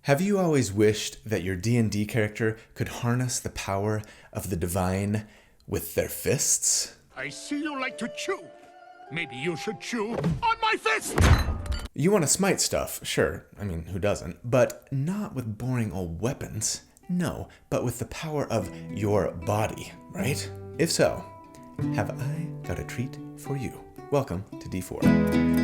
Have you always wished that your D&D character could harness the power of the divine with their fists? I see you like to chew. Maybe you should chew on my fist! You want to smite stuff, sure. I mean, who doesn't? But not with boring old weapons. No, but with the power of your body, right? If so, have I got a treat for you. Welcome to D4.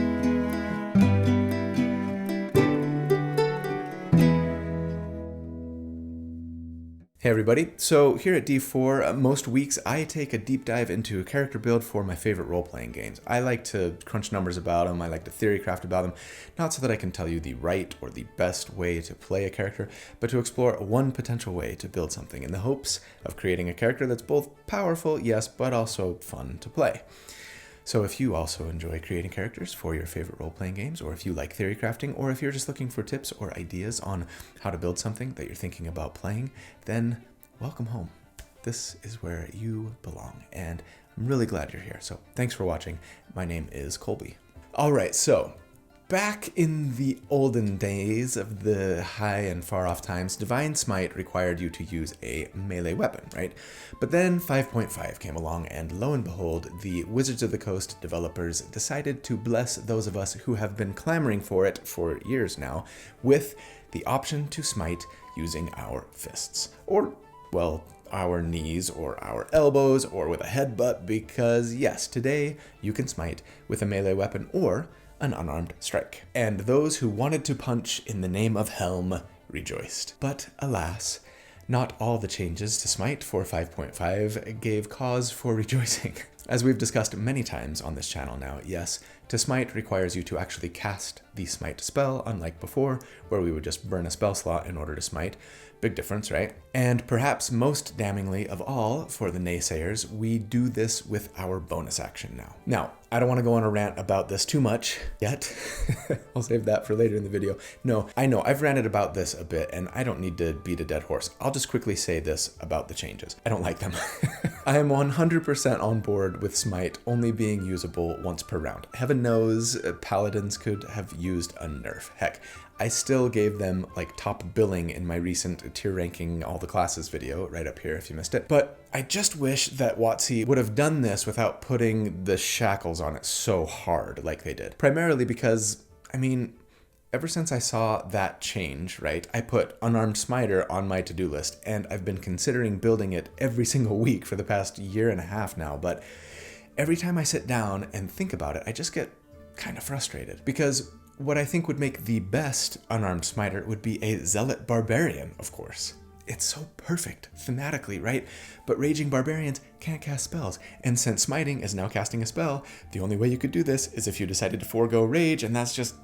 Hey everybody, so here at D4, most weeks I take a deep dive into a character build for my favorite role-playing games. I like to crunch numbers about them, I like to theory craft about them, not so that I can tell you the right or the best way to play a character, but to explore one potential way to build something in the hopes of creating a character that's both powerful, yes, but also fun to play. So if you also enjoy creating characters for your favorite role-playing games, or if you like theory crafting, or if you're just looking for tips or ideas on how to build something that you're thinking about playing, then welcome home. This is where you belong, and I'm really glad you're here. So thanks for watching. My name is Colby. All right, so back in the olden days of the high and far off times, Divine Smite required you to use a melee weapon, right? But then 5.5 came along, and lo and behold, the Wizards of the Coast developers decided to bless those of us who have been clamoring for it for years now with the option to smite using our fists. Or, well, our knees or our elbows or with a headbutt, because yes, today you can smite with a melee weapon or an unarmed strike. And those who wanted to punch in the name of Helm rejoiced. But alas, not all the changes to Smite for 5.5 gave cause for rejoicing. As we've discussed many times on this channel now, yes, to Smite requires you to actually cast the Smite spell, unlike before, where we would just burn a spell slot in order to Smite. Big difference, right? And perhaps most damningly of all, for the naysayers, we do this with our bonus action now. Now, I don't want to go on a rant about this too much yet. I'll save that for later in the video. No, I know I've ranted about this a bit, and I don't need to beat a dead horse. I'll just quickly say this about the changes. I don't like them. I am 100% on board with Smite only being usable once per round. Heaven knows paladins could have used a nerf. Heck, I still gave them like top billing in my recent tier ranking all the classes video right up here if you missed it. But I just wish that WotC would have done this without putting the shackles on it so hard like they did. Primarily because, I mean, ever since I saw that change, right, I put Unarmed Smiter on my to-do list, and I've been considering building it every single week for the past year and a half now, but every time I sit down and think about it, I just get kind of frustrated. Because what I think would make the best Unarmed Smiter would be a Zealot Barbarian, of course. It's so perfect thematically, right? But Raging Barbarians can't cast spells, and since Smiting is now casting a spell, the only way you could do this is if you decided to forego Rage, and that's just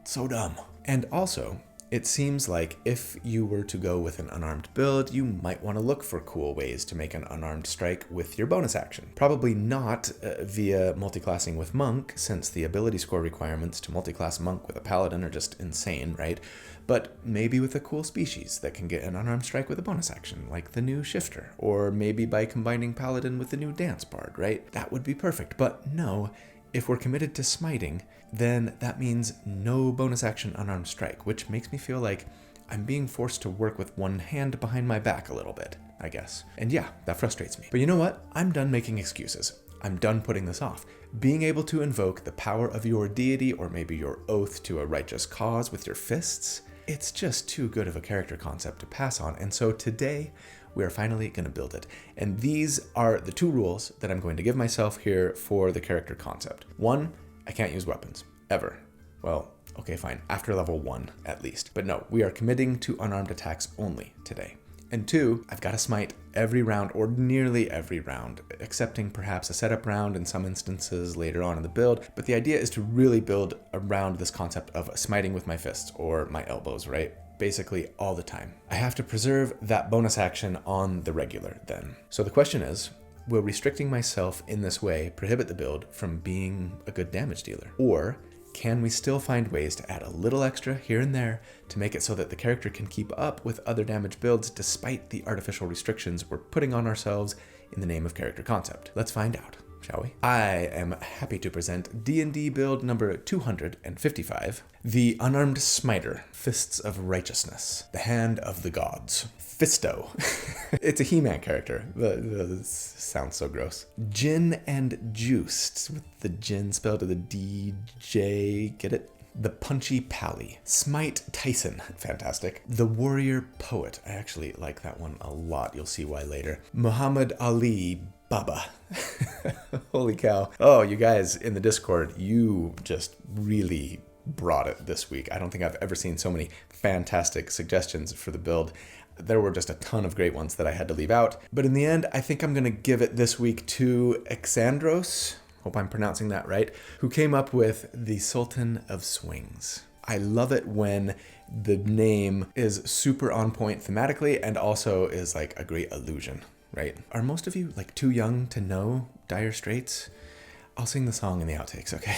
so dumb. And also, it seems like if you were to go with an unarmed build, you might want to look for cool ways to make an unarmed strike with your bonus action. Probably not via multiclassing with Monk, since the ability score requirements to multiclass Monk with a Paladin are just insane, right? But maybe with a cool species that can get an unarmed strike with a bonus action, like the new Shifter, or maybe by combining Paladin with the new Dance Bard, right? That would be perfect, but no. If we're committed to smiting, then that means no bonus action unarmed strike, which makes me feel like I'm being forced to work with one hand behind my back a little bit, I guess. And yeah, that frustrates me. But you know what? I'm done making excuses. I'm done putting this off. Being able to invoke the power of your deity, or maybe your oath to a righteous cause with your fists, it's just too good of a character concept to pass on. And so today, we are finally going to build it. And these are the two rules that I'm going to give myself here for the character concept. 1, I can't use weapons, ever. Well, okay, fine, after level 1 at least. But no, we are committing to unarmed attacks only today. And 2, I've got to smite every round, or nearly every round, excepting perhaps a setup round in some instances later on in the build. But the idea is to really build around this concept of smiting with my fists or my elbows, right? Basically all the time. I have to preserve that bonus action on the regular then. So the question is, will restricting myself in this way prohibit the build from being a good damage dealer? Or can we still find ways to add a little extra here and there to make it so that the character can keep up with other damage builds despite the artificial restrictions we're putting on ourselves in the name of character concept? Let's find out, shall we? I am happy to present D&D build number 255, the Unarmed Smiter, Fists of Righteousness, the Hand of the Gods. Fisto. It's a He-Man character. This sounds so gross. Gin and Juiced, with the gin spelled with a DJ, get it? The Punchy Pally. Smite Tyson, fantastic. The Warrior Poet, I actually like that one a lot, you'll see why later. Muhammad Ali Baba. Holy cow. Oh, you guys in the Discord, you just really brought it this week. I don't think I've ever seen so many fantastic suggestions for the build. There were just a ton of great ones that I had to leave out. But in the end, I think I'm going to give it this week to Exandros, hope I'm pronouncing that right, who came up with the Sultan of Swings. I love it when the name is super on point thematically and also is like a great illusion, right? Are most of you like too young to know Dire Straits? I'll sing the song in the outtakes, okay?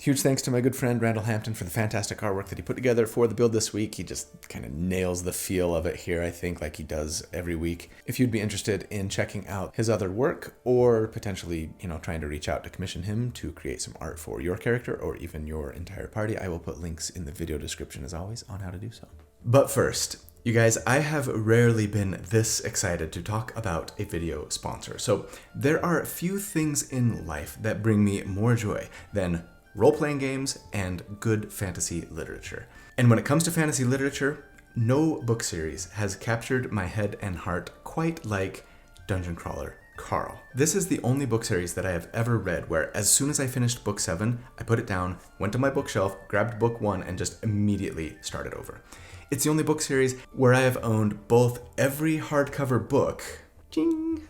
Huge thanks to my good friend Randall Hampton for the fantastic artwork that he put together for the build this week. He just kind of nails the feel of it here, I think, like he does every week. If you'd be interested in checking out his other work or potentially, trying to reach out to commission him to create some art for your character or even your entire party, I will put links in the video description as always on how to do so. But first, you guys, I have rarely been this excited to talk about a video sponsor. So there are few things in life that bring me more joy than role-playing games and good fantasy literature. And when it comes to fantasy literature, no book series has captured my head and heart quite like Dungeon Crawler Carl. This is the only book series that I have ever read where as soon as I finished book 7, I put it down, went to my bookshelf, grabbed book 1, and just immediately started over. It's the only book series where I have owned both every hardcover book, ching,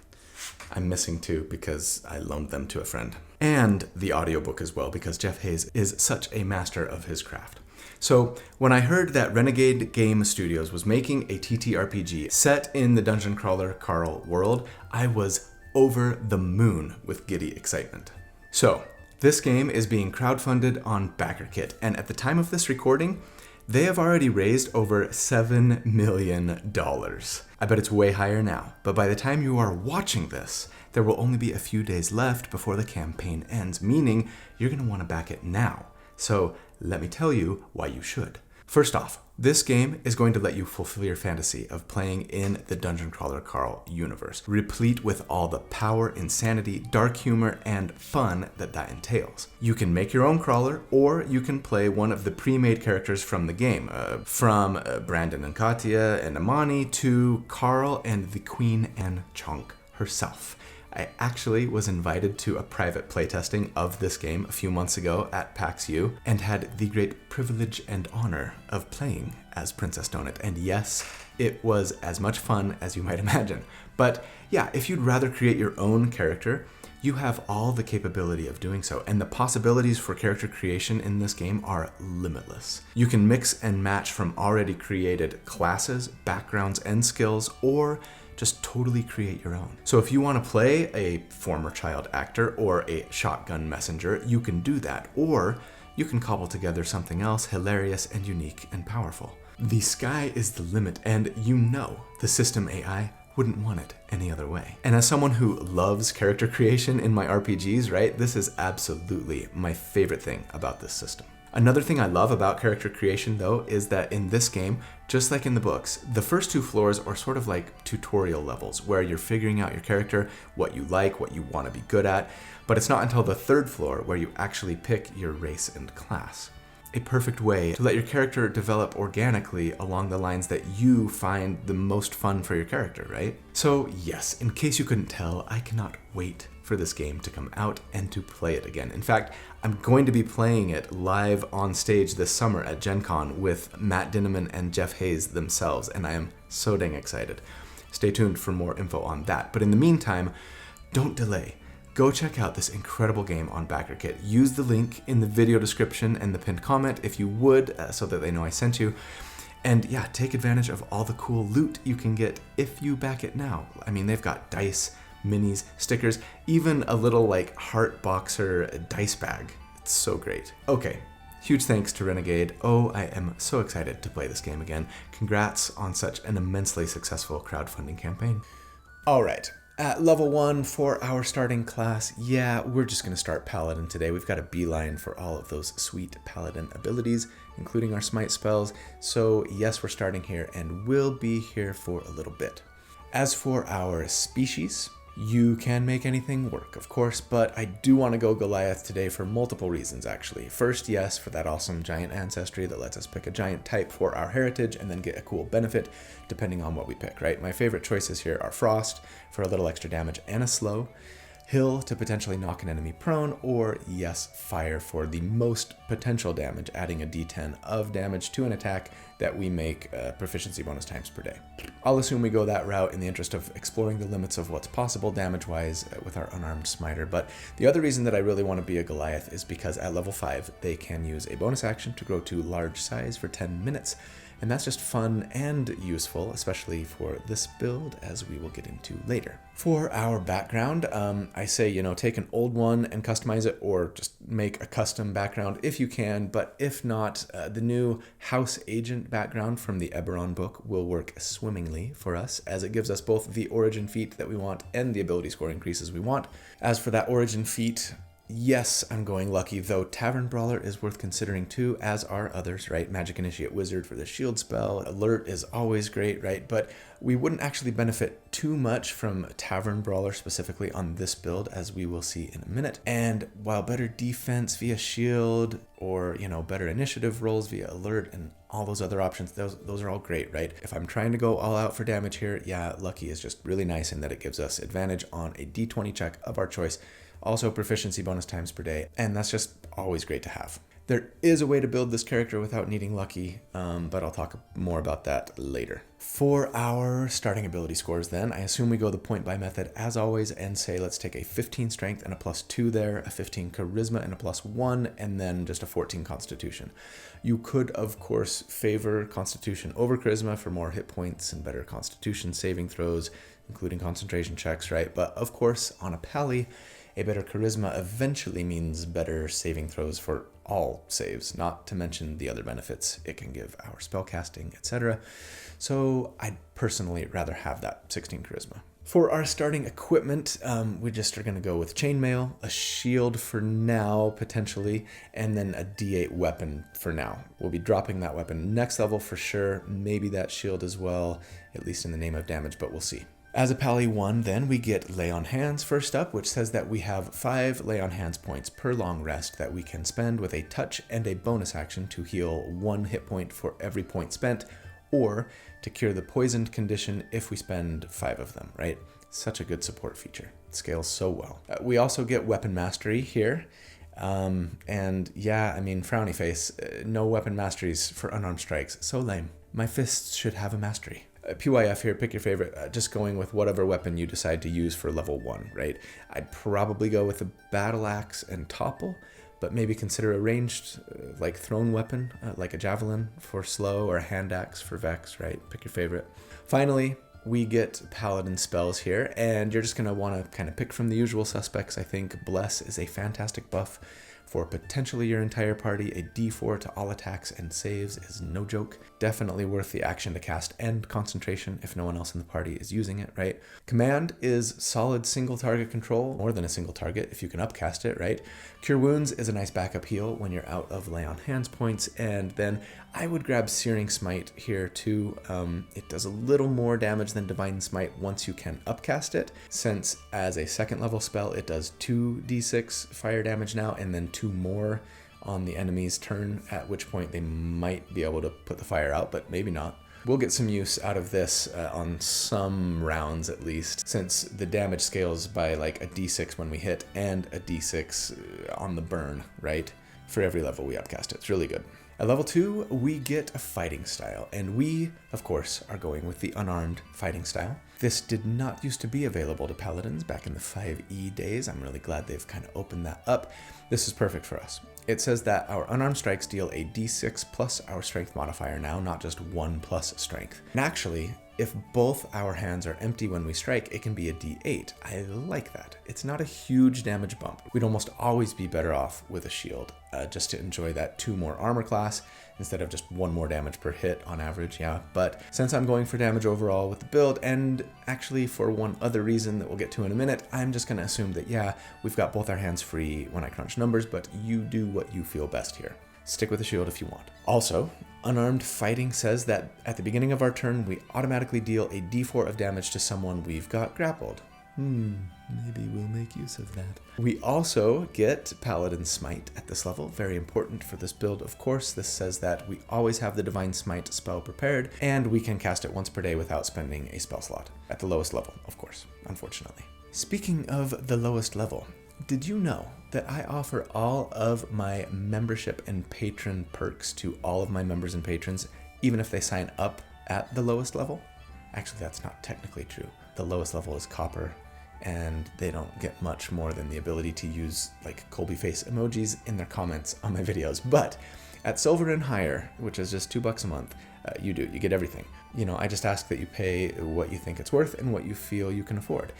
I'm missing 2 because I loaned them to a friend, and the audiobook as well because Jeff Hayes is such a master of his craft. So when I heard that Renegade Game Studios was making a TTRPG set in the Dungeon Crawler Carl world, I was over the moon with giddy excitement. So this game is being crowdfunded on BackerKit, and at the time of this recording, they have already raised over $7 million. I bet it's way higher now, but by the time you are watching this, there will only be a few days left before the campaign ends, meaning you're going to want to back it now. So let me tell you why you should. First off, this game is going to let you fulfill your fantasy of playing in the Dungeon Crawler Carl universe, replete with all the power, insanity, dark humor, and fun that entails. You can make your own crawler, or you can play one of the pre-made characters from the game, from Brandon and Katya and Amani to Carl and the Queen and Chonk herself. I actually was invited to a private playtesting of this game a few months ago at PAX U and had the great privilege and honor of playing as Princess Donut. And yes, it was as much fun as you might imagine. But yeah, if you'd rather create your own character, you have all the capability of doing so, and the possibilities for character creation in this game are limitless. You can mix and match from already created classes, backgrounds, and skills, or just totally create your own. So if you want to play a former child actor or a shotgun messenger, you can do that, or you can cobble together something else hilarious and unique and powerful. The sky is the limit, and the system AI wouldn't want it any other way. And as someone who loves character creation in my RPGs, right, this is absolutely my favorite thing about this system. Another thing I love about character creation, though, is that in this game, just like in the books, the first 2 floors are sort of like tutorial levels where you're figuring out your character, what you like, what you want to be good at, but it's not until the 3rd floor where you actually pick your race and class. A perfect way to let your character develop organically along the lines that you find the most fun for your character, right? So yes, in case you couldn't tell, I cannot wait for this game to come out and to play it again. In fact, I'm going to be playing it live on stage this summer at Gen Con with Matt Dinneman and Jeff Hayes themselves, and I am so dang excited. Stay tuned for more info on that. But in the meantime, don't delay. Go check out this incredible game on BackerKit. Use the link in the video description and the pinned comment if you would, so that they know I sent you. And yeah, take advantage of all the cool loot you can get if you back it now. I mean, they've got dice, minis, stickers, even a little like heart boxer dice bag. It's so great. Okay, huge thanks to Renegade. Oh, I am so excited to play this game again. Congrats on such an immensely successful crowdfunding campaign. All right. At level 1 for our starting class, yeah, we're just going to start Paladin today. We've got a beeline for all of those sweet Paladin abilities, including our smite spells. So yes, we're starting here and we'll be here for a little bit. As for our species, you can make anything work, of course, but I do want to go Goliath today for multiple reasons, actually. First, yes, for that awesome giant ancestry that lets us pick a giant type for our heritage and then get a cool benefit depending on what we pick, right? My favorite choices here are Frost for a little extra damage and a slow, Hill to potentially knock an enemy prone, or yes, Fire for the most potential damage, adding a d10 of damage to an attack that we make proficiency bonus times per day. I'll assume we go that route in the interest of exploring the limits of what's possible damage-wise with our unarmed smiter, but the other reason that I really want to be a Goliath is because at level 5, they can use a bonus action to grow to large size for 10 minutes, and that's just fun and useful, especially for this build, as we will get into later. For our background, I say, take an old one and customize it, or just make a custom background if you can, but if not, the new House Agent background from the Eberron book will work swimmingly for us, as it gives us both the origin feat that we want and the ability score increases we want. As for that origin feat, yes, I'm going lucky, though Tavern Brawler is worth considering too, as are others, right? Magic Initiate Wizard for the shield spell. Alert is always great, right? But we wouldn't actually benefit too much from Tavern Brawler specifically on this build, as we will see in a minute. And while better defense via shield, or, better initiative rolls via alert and all those other options, those are all great, right? If I'm trying to go all out for damage here, yeah, lucky is just really nice in that it gives us advantage on a d20 check of our choice. Also proficiency bonus times per day, and that's just always great to have. There is a way to build this character without needing lucky, but I'll talk more about that later. For our starting ability scores then, I assume we go the point buy method as always and say let's take a 15 strength and a +2 there, a 15 charisma and a +1, and then just a 14 constitution. You could, of course, favor constitution over charisma for more hit points and better constitution saving throws, including concentration checks, right? But of course, on a pally, a better charisma eventually means better saving throws for all saves, not to mention the other benefits it can give our spellcasting, etc. So I'd personally rather have that 16 charisma. For our starting equipment, we just are going to go with chainmail, a shield for now, potentially, and then a D8 weapon for now. We'll be dropping that weapon next level for sure, maybe that shield as well, at least in the name of damage, but we'll see. As a Pally 1, then, we get Lay on Hands first up, which says that we have 5 Lay on Hands points per long rest that we can spend with a touch and a bonus action to heal 1 hit point for every point spent, or to cure the poisoned condition if we spend 5 of them, right? Such a good support feature. It scales so well. We also get Weapon Mastery here. And yeah, frowny face, no weapon masteries for unarmed strikes. So lame. My fists should have a mastery. PYF here, pick your favorite, just going with whatever weapon you decide to use for level 1, right? I'd probably go with a battle axe and topple, but maybe consider a ranged, thrown weapon, like a javelin for slow, or a hand axe for vex, right? Pick your favorite. Finally, we get paladin spells here, and you're just going to want to kind of pick from the usual suspects. I think Bless is a fantastic buff for potentially your entire party. A d4 to all attacks and saves is no joke. Definitely worth the action to cast and concentration if no one else in the party is using it, right? Command is solid single target control, more than a single target if you can upcast it, right? Cure Wounds is a nice backup heal when you're out of Lay on Hands points, and then I would grab Searing Smite here too. It does a little more damage than Divine Smite once you can upcast it, since as a second level spell it does 2d6 fire damage now, and then 2 more on the enemy's turn, at which point they might be able to put the fire out, but maybe not. We'll get some use out of this on some rounds at least, since the damage scales by like a d6 when we hit and a d6 on the burn, right? For every level we upcast it. It's really good. At level 2, we get a fighting style, and we, of course, are going with the unarmed fighting style. This did not used to be available to paladins back in the 5e days. I'm really glad they've kind of opened that up. This is perfect for us. It says that our unarmed strikes deal a d6 plus our strength modifier now, not just 1 plus strength. And actually, if both our hands are empty when we strike, it can be a d8. I like that. It's not a huge damage bump. We'd almost always be better off with a shield, just to enjoy that 2 more armor class, instead of just 1 more damage per hit on average, yeah. But since I'm going for damage overall with the build, and actually for one other reason that we'll get to in a minute, I'm just going to assume that, yeah, we've got both our hands free when I crunch numbers, but you do what you feel best here. Stick with the shield if you want. Also, unarmed fighting says that at the beginning of our turn, we automatically deal a d4 of damage to someone we've got grappled. Maybe we'll make use of that. We also get Paladin Smite at this level, very important for this build, of course. This says that we always have the Divine Smite spell prepared, and we can cast it once per day without spending a spell slot. At the lowest level, of course, unfortunately. Speaking of the lowest level, did you know that I offer all of my membership and patron perks to all of my members and patrons, even if they sign up at the lowest level? Actually, that's not technically true. The lowest level is copper, and they don't get much more than the ability to use like Colby face emojis in their comments on my videos. But at silver and higher, which is just $2 a month, you get everything. You know, I just ask that you pay what you think it's worth and what you feel you can afford.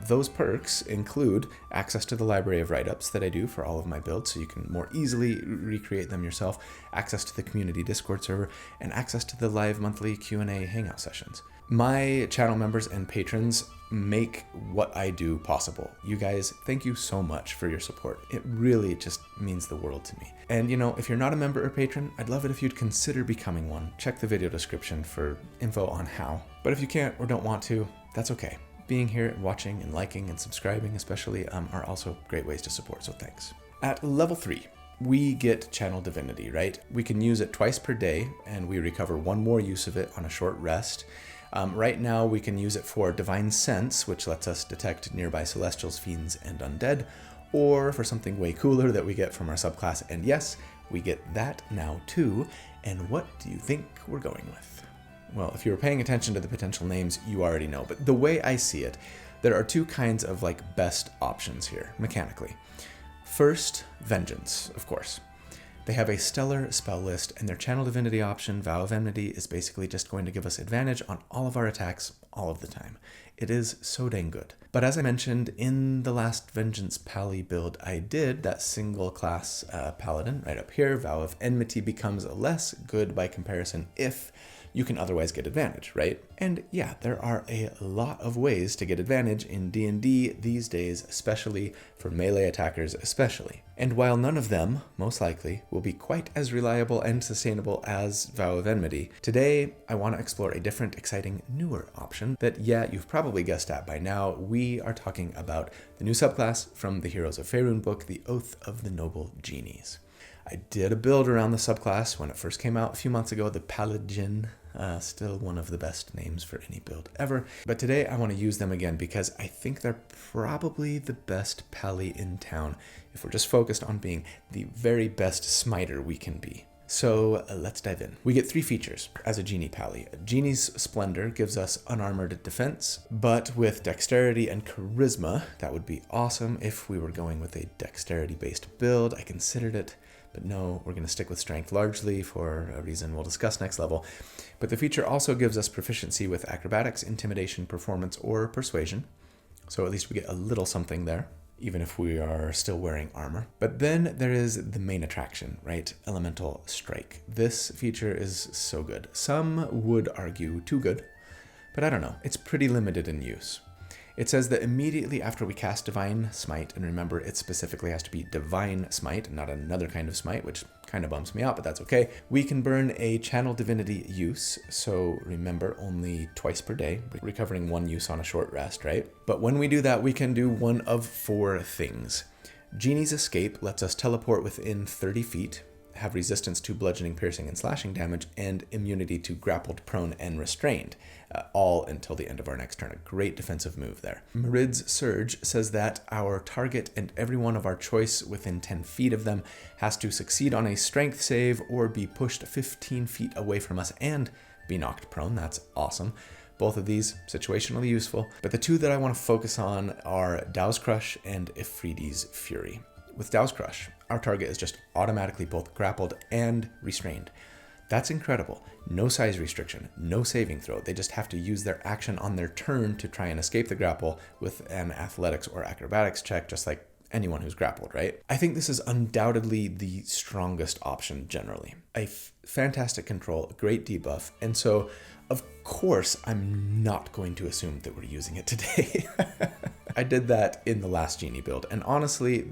Those perks include access to the library of write-ups that I do for all of my builds, so you can more easily recreate them yourself, access to the community Discord server, and access to the live monthly Q&A hangout sessions. My channel members and patrons make what I do possible. You guys, thank you so much for your support. It really just means the world to me. And you know, if you're not a member or patron, I'd love it if you'd consider becoming one. Check the video description for info on how. But if you can't or don't want to, that's okay. Being here, watching, and liking, and subscribing especially are also great ways to support, so thanks. At level 3, we get Channel Divinity, right? We can use it twice per day, and we recover 1 more use of it on a short rest. Right now, we can use it for Divine Sense, which lets us detect nearby Celestials, Fiends, and Undead, or for something way cooler that we get from our subclass. And yes, we get that now too. And what do you think we're going with? Well, if you were paying attention to the potential names, you already know. But the way I see it, there are 2 kinds of like best options here, mechanically. First, Vengeance, of course. They have a stellar spell list, and their Channel Divinity option, Vow of Enmity, is basically just going to give us advantage on all of our attacks all of the time. It is so dang good. But as I mentioned, in the last Vengeance Pally build I did, that single class Paladin right up here, Vow of Enmity becomes less good by comparison if you can otherwise get advantage, right? And yeah, there are a lot of ways to get advantage in D&D these days, especially for melee attackers especially. And while none of them, most likely, will be quite as reliable and sustainable as Vow of Enmity, today I want to explore a different, exciting, newer option that, yeah, you've probably guessed at by now. We are talking about the new subclass from the Heroes of Faerun book, the Oath of the Noble Genies. I did a build around the subclass when it first came out a few months ago, the Paladin. Still one of the best names for any build ever. But today I want to use them again because I think they're probably the best pally in town if we're just focused on being the very best smiter we can be. So let's dive in. We get 3 features as a Genie Pally. Genie's Splendor gives us unarmored defense, but with dexterity and charisma, that would be awesome if we were going with a dexterity-based build. I considered it, but no, we're going to stick with strength largely for a reason we'll discuss next level. But the feature also gives us proficiency with acrobatics, intimidation, performance, or persuasion. So at least we get a little something there, even if we are still wearing armor. But then there is the main attraction, right? Elemental Strike. This feature is so good. Some would argue too good, but I don't know. It's pretty limited in use. It says that immediately after we cast Divine Smite, and remember it specifically has to be Divine Smite, not another kind of smite, which kind of bums me out, but that's okay. We can burn a Channel Divinity use, so remember only twice per day, recovering 1 use on a short rest, right? But when we do that, we can do one of 4 things. Genie's Escape lets us teleport within 30 feet, have resistance to bludgeoning, piercing, and slashing damage, and immunity to grappled, prone, and restrained, all until the end of our next turn. A great defensive move there. Marid's Surge says that our target and everyone of our choice within 10 feet of them has to succeed on a strength save or be pushed 15 feet away from us and be knocked prone. That's awesome. Both of these situationally useful, but the 2 that I want to focus on are Dow's Crush and Ifridi's Fury. With Dow's Crush, our target is just automatically both grappled and restrained. That's incredible. No size restriction, no saving throw. They just have to use their action on their turn to try and escape the grapple with an athletics or acrobatics check, just like anyone who's grappled, right? I think this is undoubtedly the strongest option generally. A fantastic control, a great debuff, and so of course I'm not going to assume that we're using it today. I did that in the last Genie build, and honestly,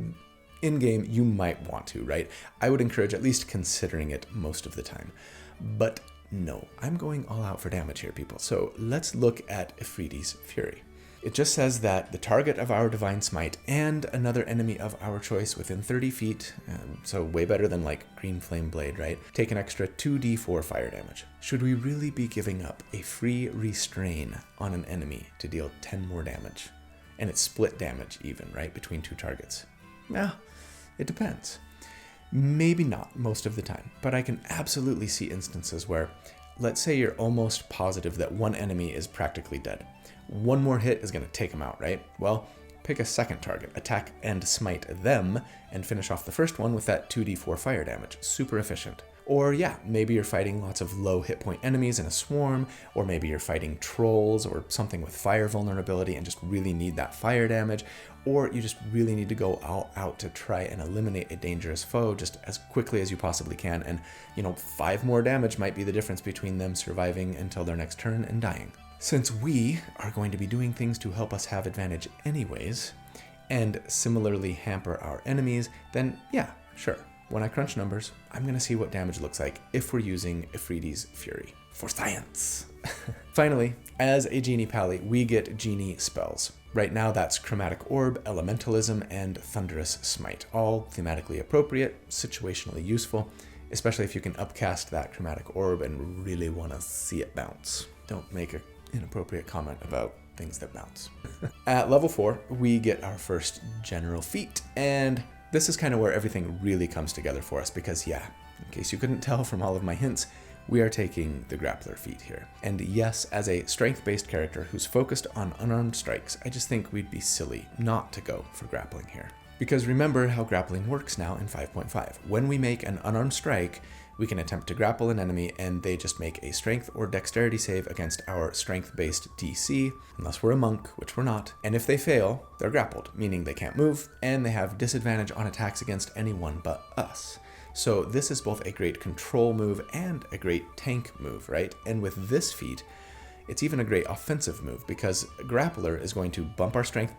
in-game you might want to, right? I would encourage at least considering it most of the time. But no, I'm going all out for damage here, people. So let's look at Ifriti's Fury. It just says that the target of our Divine Smite and another enemy of our choice within 30 feet, so way better than like Green Flame Blade, right? Take an extra 2d4 fire damage. Should we really be giving up a free restrain on an enemy to deal 10 more damage? And it's split damage even, right? Between two targets. Yeah, it depends. Maybe not most of the time, but I can absolutely see instances where, let's say you're almost positive that one enemy is practically dead. One more hit is going to take them out, right? Well, pick a second target, attack and smite them, and finish off the first one with that 2d4 fire damage. Super efficient. Or yeah, maybe you're fighting lots of low hit point enemies in a swarm, or maybe you're fighting trolls or something with fire vulnerability and just really need that fire damage, or you just really need to go all out to try and eliminate a dangerous foe just as quickly as you possibly can, and 5 more damage might be the difference between them surviving until their next turn and dying. Since we are going to be doing things to help us have advantage anyways, and similarly hamper our enemies, then yeah, sure. When I crunch numbers, I'm going to see what damage looks like if we're using Ifriti's Fury. For science! Finally, as a Genie Pally, we get Genie spells. Right now that's Chromatic Orb, Elementalism, and Thunderous Smite. All thematically appropriate, situationally useful, especially if you can upcast that Chromatic Orb and really want to see it bounce. Don't make an inappropriate comment about things that bounce. At level 4, we get our first general feat, and this is kind of where everything really comes together for us because, yeah, in case you couldn't tell from all of my hints, we are taking the Grappler feat here. And yes, as a strength-based character who's focused on unarmed strikes, I just think we'd be silly not to go for grappling here. Because remember how grappling works now in 5.5. When we make an unarmed strike, we can attempt to grapple an enemy and they just make a strength or dexterity save against our strength-based DC, unless we're a monk, which we're not. And if they fail, they're grappled, meaning they can't move, and they have disadvantage on attacks against anyone but us. So this is both a great control move and a great tank move, right? And with this feat, it's even a great offensive move because Grappler is going to bump our strength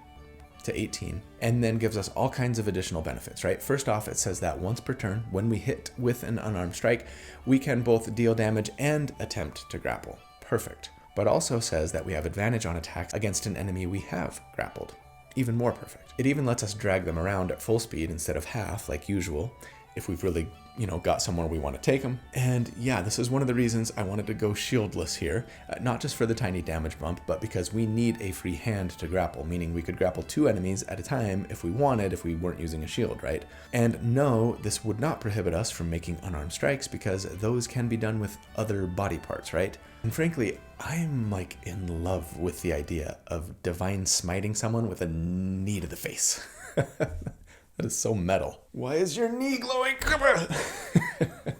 to 18 and then gives us all kinds of additional benefits, right? First off, it says that once per turn, when we hit with an unarmed strike, we can both deal damage and attempt to grapple. Perfect. But also says that we have advantage on attacks against an enemy we have grappled. Even more perfect. It even lets us drag them around at full speed instead of half like usual, if we've really, got somewhere we want to take them. And yeah, this is one of the reasons I wanted to go shieldless here, not just for the tiny damage bump, but because we need a free hand to grapple, meaning we could grapple 2 enemies at a time if we wanted, if we weren't using a shield, right? And no, this would not prohibit us from making unarmed strikes because those can be done with other body parts, right? And frankly, I'm in love with the idea of divine smiting someone with a knee to the face. That is so metal. Why is your knee glowing?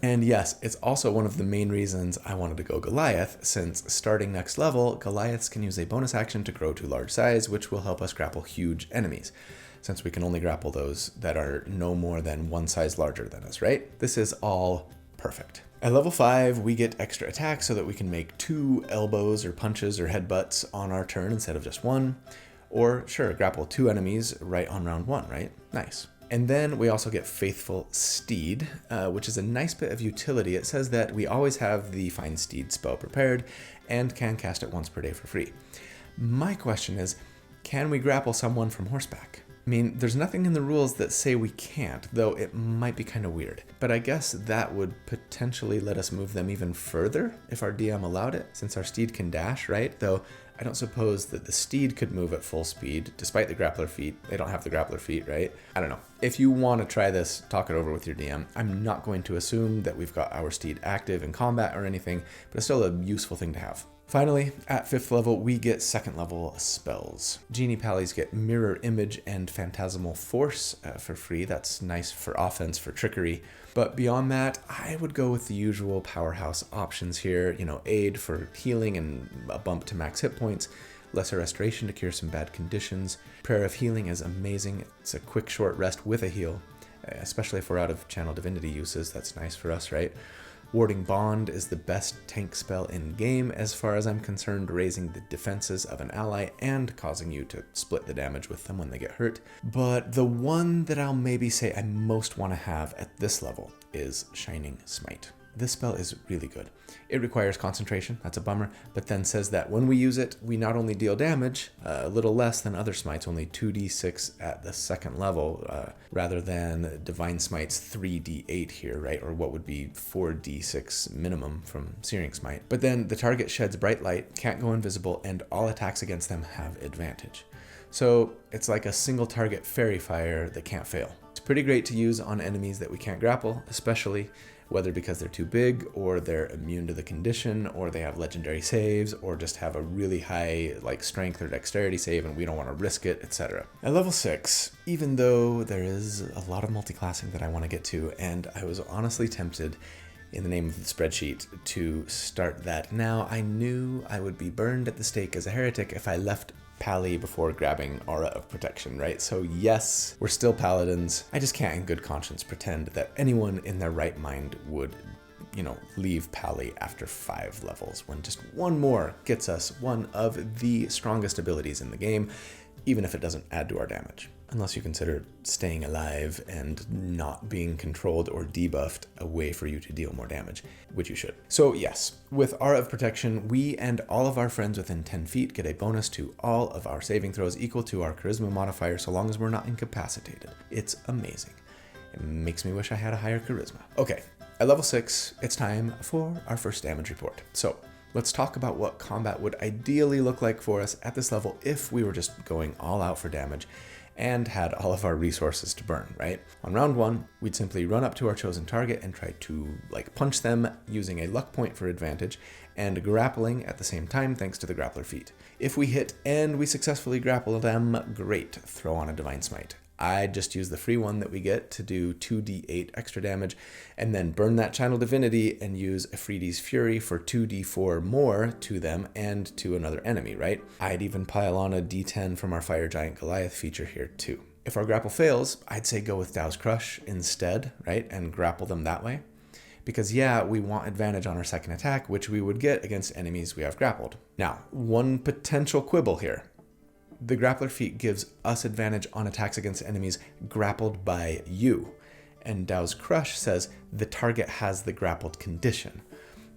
And yes, it's also one of the main reasons I wanted to go Goliath, since starting next level, Goliaths can use a bonus action to grow to large size, which will help us grapple huge enemies, since we can only grapple those that are no more than 1 size larger than us, right? This is all perfect. At level 5, we get extra attack so that we can make 2 elbows or punches or headbutts on our turn instead of just 1. Or sure, grapple 2 enemies right on round 1, right? Nice. And then we also get Faithful Steed, which is a nice bit of utility. It says that we always have the Find Steed spell prepared and can cast it once per day for free. My question is, can we grapple someone from horseback? I mean, there's nothing in the rules that say we can't, though it might be kind of weird. But I guess that would potentially let us move them even further if our DM allowed it, since our steed can dash, right? Though I don't suppose that the steed could move at full speed, despite the grappler feat. They don't have the grappler feat, right? I don't know. If you want to try this, talk it over with your DM. I'm not going to assume that we've got our steed active in combat or anything, but it's still a useful thing to have. Finally, at 5th level, we get 2nd level spells. Genie Pallies get Mirror Image and Phantasmal Force for free. That's nice for offense, for trickery. But beyond that, I would go with the usual powerhouse options here. Aid for healing and a bump to max hit points. Lesser Restoration to cure some bad conditions. Prayer of Healing is amazing. It's a quick short rest with a heal, especially if we're out of Channel Divinity uses. That's nice for us, right? Warding Bond is the best tank spell in game as far as I'm concerned, raising the defenses of an ally and causing you to split the damage with them when they get hurt. But the one that I'll maybe say I most want to have at this level is Shining Smite. This spell is really good. It requires concentration, that's a bummer, but then says that when we use it, we not only deal damage, a little less than other smites, only 2d6 at the second level, rather than Divine Smite's 3d8 here, right? Or what would be 4d6 minimum from Searing Smite. But then the target sheds bright light, can't go invisible, and all attacks against them have advantage. So it's like a single target fairy fire that can't fail. It's pretty great to use on enemies that we can't grapple, especially whether because they're too big, or they're immune to the condition, or they have legendary saves, or just have a really high strength or dexterity save and we don't want to risk it, etc. At level 6, even though there is a lot of multiclassing that I want to get to, and I was honestly tempted in the name of the spreadsheet to start that now, I knew I would be burned at the stake as a heretic if I left Pally before grabbing Aura of Protection, right? So yes, we're still paladins. I just can't in good conscience pretend that anyone in their right mind would, leave Pally after 5 levels when just one more gets us one of the strongest abilities in the game, even if it doesn't add to our damage. Unless you consider staying alive and not being controlled or debuffed a way for you to deal more damage, which you should. So yes, with Aura of Protection, we and all of our friends within 10 feet get a bonus to all of our saving throws equal to our charisma modifier so long as we're not incapacitated. It's amazing. It makes me wish I had a higher charisma. Okay, at level 6, it's time for our first damage report. So let's talk about what combat would ideally look like for us at this level if we were just going all out for damage and had all of our resources to burn, right? On round 1, we'd simply run up to our chosen target and try to punch them using a luck point for advantage and grappling at the same time thanks to the grappler feat. If we hit and we successfully grapple them, great, throw on a Divine Smite. I just use the free one that we get to do 2d8 extra damage and then burn that Channel Divinity and use Afridi's Fury for 2d4 more to them and to another enemy, right? I'd even pile on a d10 from our Fire Giant Goliath feature here too. If our grapple fails, I'd say go with Dow's Crush instead, right? And grapple them that way. Because yeah, we want advantage on our second attack, which we would get against enemies we have grappled. Now, one potential quibble here. The grappler feat gives us advantage on attacks against enemies grappled by you, and Dow's Crush says the target has the grappled condition.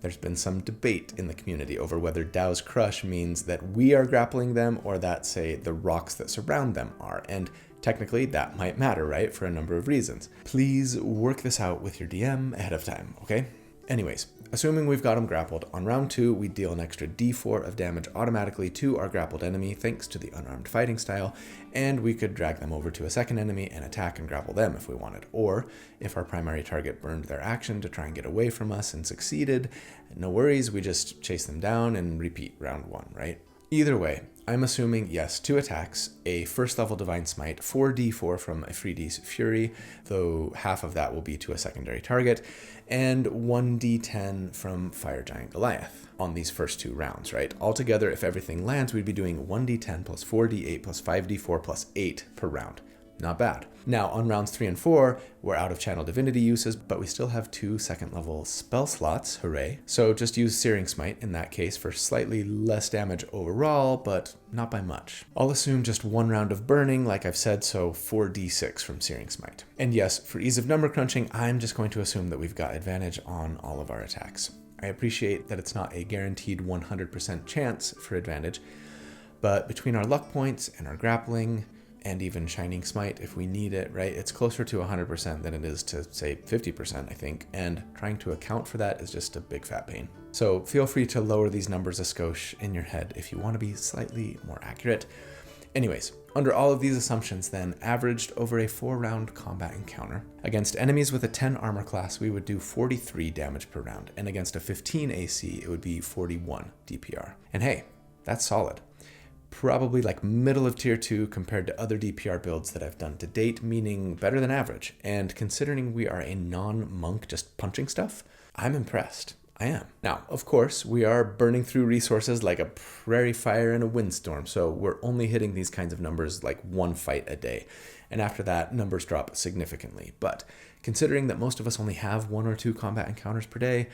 There's been some debate in the community over whether Dow's Crush means that we are grappling them or that, say, the rocks that surround them are, and technically that might matter, right, for a number of reasons. Please work this out with your DM ahead of time, okay? Anyways, assuming we've got them grappled, on round 2, we deal an extra d4 of damage automatically to our grappled enemy thanks to the unarmed fighting style, and we could drag them over to a second enemy and attack and grapple them if we wanted. Or, if our primary target burned their action to try and get away from us and succeeded, no worries, we just chase them down and repeat round 1, right? Either way, I'm assuming, yes, 2 attacks, a first level Divine Smite, 4d4 from Afridi's Fury, though half of that will be to a secondary target, and 1d10 from Fire Giant Goliath on these first 2 rounds, right? Altogether, if everything lands, we'd be doing 1d10 plus 4d8 plus 5d4 plus 8 per round. Not bad. Now, on rounds 3 and 4, we're out of Channel Divinity uses, but we still have 2 second level spell slots, hooray. So just use Searing Smite in that case for slightly less damage overall, but not by much. I'll assume just 1 round of burning, like I've said, so 4d6 from Searing Smite. And yes, for ease of number crunching, I'm just going to assume that we've got advantage on all of our attacks. I appreciate that it's not a guaranteed 100% chance for advantage, but between our luck points and our grappling, and even Shining Smite if we need it, right? It's closer to 100% than it is to, say, 50%, I think, and trying to account for that is just a big fat pain. So feel free to lower these numbers a skosh in your head if you want to be slightly more accurate. Anyways, under all of these assumptions then, averaged over a 4-round combat encounter, against enemies with a 10 armor class, we would do 43 damage per round, and against a 15 AC, it would be 41 DPR. And hey, that's solid. Probably middle of tier 2 compared to other DPR builds that I've done to date, meaning better than average. And considering we are a non-monk just punching stuff, I'm impressed. I am. Now, of course, we are burning through resources like a prairie fire in a windstorm, so we're only hitting these kinds of numbers like one fight a day. And after that, numbers drop significantly. But considering that most of us only have 1 or 2 combat encounters per day,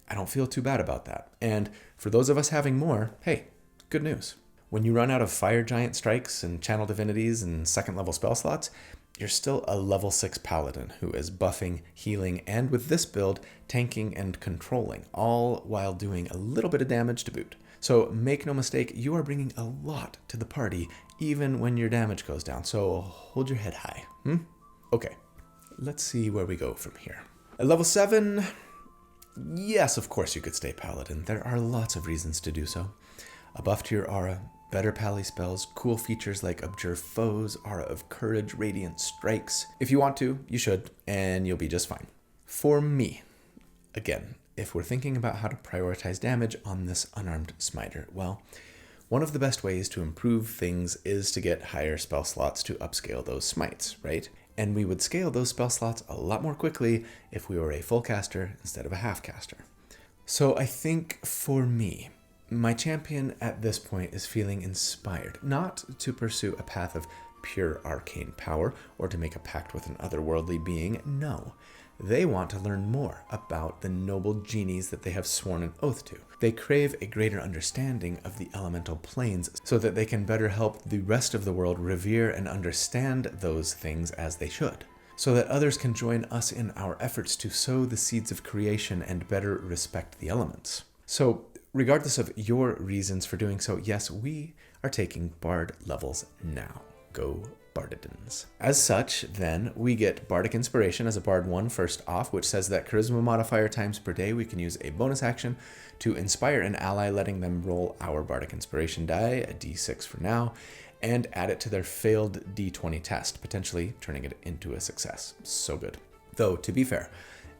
I don't feel too bad about that. And for those of us having more, hey, good news. When you run out of fire giant strikes and channel divinities and second level spell slots, you're still a level 6 paladin who is buffing, healing, and with this build, tanking and controlling, all while doing a little bit of damage to boot. So make no mistake, you are bringing a lot to the party, even when your damage goes down, so hold your head high. Okay, let's see where we go from here. At level 7, yes, of course you could stay paladin. There are lots of reasons to do so. A buff to your aura, better pally spells, cool features like Observe Foes, Aura of Courage, Radiant Strikes. If you want to, you should, and you'll be just fine. For me, again, if we're thinking about how to prioritize damage on this unarmed smiter, well, one of the best ways to improve things is to get higher spell slots to upscale those smites, right? And we would scale those spell slots a lot more quickly if we were a full caster instead of a half caster. So I think for me, my champion at this point is feeling inspired, not to pursue a path of pure arcane power or to make a pact with an otherworldly being. No, they want to learn more about the noble genies that they have sworn an oath to. They crave a greater understanding of the elemental planes so that they can better help the rest of the world revere and understand those things as they should, so that others can join us in our efforts to sow the seeds of creation and better respect the elements. So, regardless of your reasons for doing so, yes, we are taking Bard levels now. Go Bardidans. As such, then, we get Bardic Inspiration as a Bard 1 first off, which says that Charisma modifier times per day, we can use a bonus action to inspire an ally, letting them roll our Bardic Inspiration die, a d6 for now, and add it to their failed d20 test, potentially turning it into a success. So good. Though, to be fair,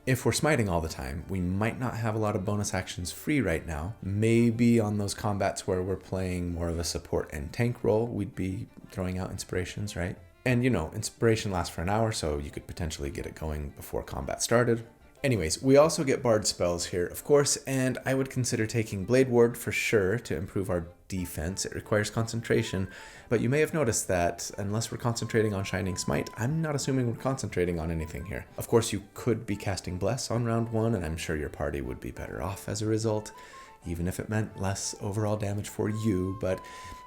if we're smiting all the time, we might not have a lot of bonus actions free right now. Maybe on those combats where we're playing more of a support and tank role, we'd be throwing out inspirations, right? And inspiration lasts for an hour, so you could potentially get it going before combat started. Anyways, we also get Bard spells here, of course, and I would consider taking Blade Ward for sure to improve our defense. It requires concentration, but you may have noticed that unless we're concentrating on Shining Smite, I'm not assuming we're concentrating on anything here. Of course, you could be casting Bless on round 1, and I'm sure your party would be better off as a result, even if it meant less overall damage for you. But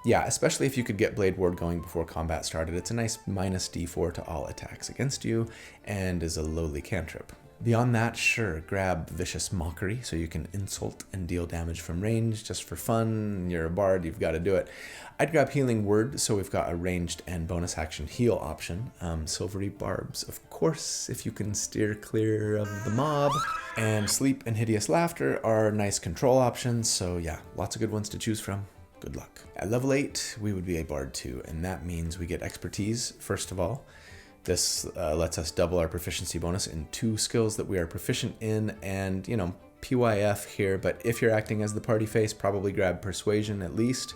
yeah, especially if you could get Blade Ward going before combat started, it's a nice minus d4 to all attacks against you, and is a lowly cantrip. Beyond that, sure, grab Vicious Mockery so you can insult and deal damage from range just for fun. You're a bard, you've got to do it. I'd grab Healing Word so we've got a ranged and bonus action heal option. Silvery Barbs, of course, if you can steer clear of the mob. And Sleep and Hideous Laughter are nice control options, so yeah, lots of good ones to choose from. Good luck. At level 8, we would be a bard 2, and that means we get Expertise, first of all. This lets us double our proficiency bonus in 2 skills that we are proficient in, and, PYF here, but if you're acting as the party face, probably grab Persuasion at least.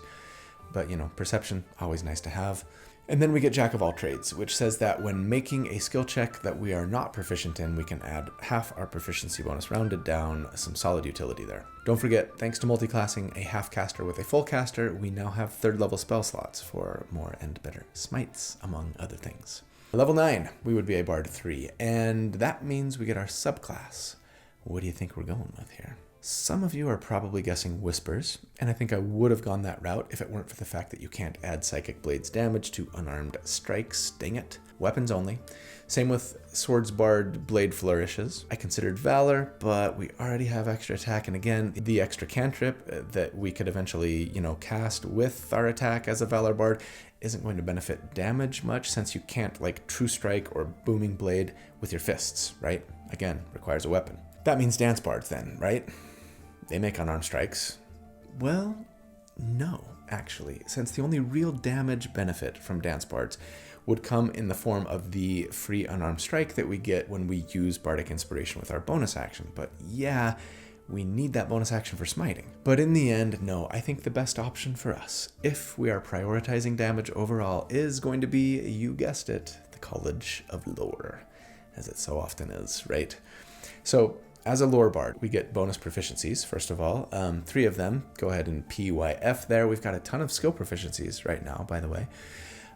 But, Perception, always nice to have. And then we get Jack of all trades, which says that when making a skill check that we are not proficient in, we can add half our proficiency bonus rounded down, some solid utility there. Don't forget, thanks to multiclassing a half caster with a full caster, we now have 3rd level spell slots for more and better smites, among other things. Level 9, we would be a Bard 3, and that means we get our subclass. What do you think we're going with here? Some of you are probably guessing Whispers, and I think I would have gone that route if it weren't for the fact that you can't add Psychic Blade's damage to unarmed strikes. Dang it. Weapons only. Same with Swords Bard Blade Flourishes. I considered Valor, but we already have extra attack, and again, the extra cantrip that we could eventually, cast with our attack as a Valor Bard isn't going to benefit damage much since you can't True Strike or Booming Blade with your fists, right? Again, requires a weapon. That means Dance Bards then, right? They make unarmed strikes. Well, no, actually, since the only real damage benefit from Dance Bards would come in the form of the free unarmed strike that we get when we use Bardic Inspiration with our bonus action. But yeah, we need that bonus action for smiting. But in the end, no, I think the best option for us, if we are prioritizing damage overall, is going to be, you guessed it, the College of Lore, as it so often is, right? So as a lore bard, we get bonus proficiencies, first of all. 3 of them. Go ahead and PYF there. We've got a ton of skill proficiencies right now, by the way.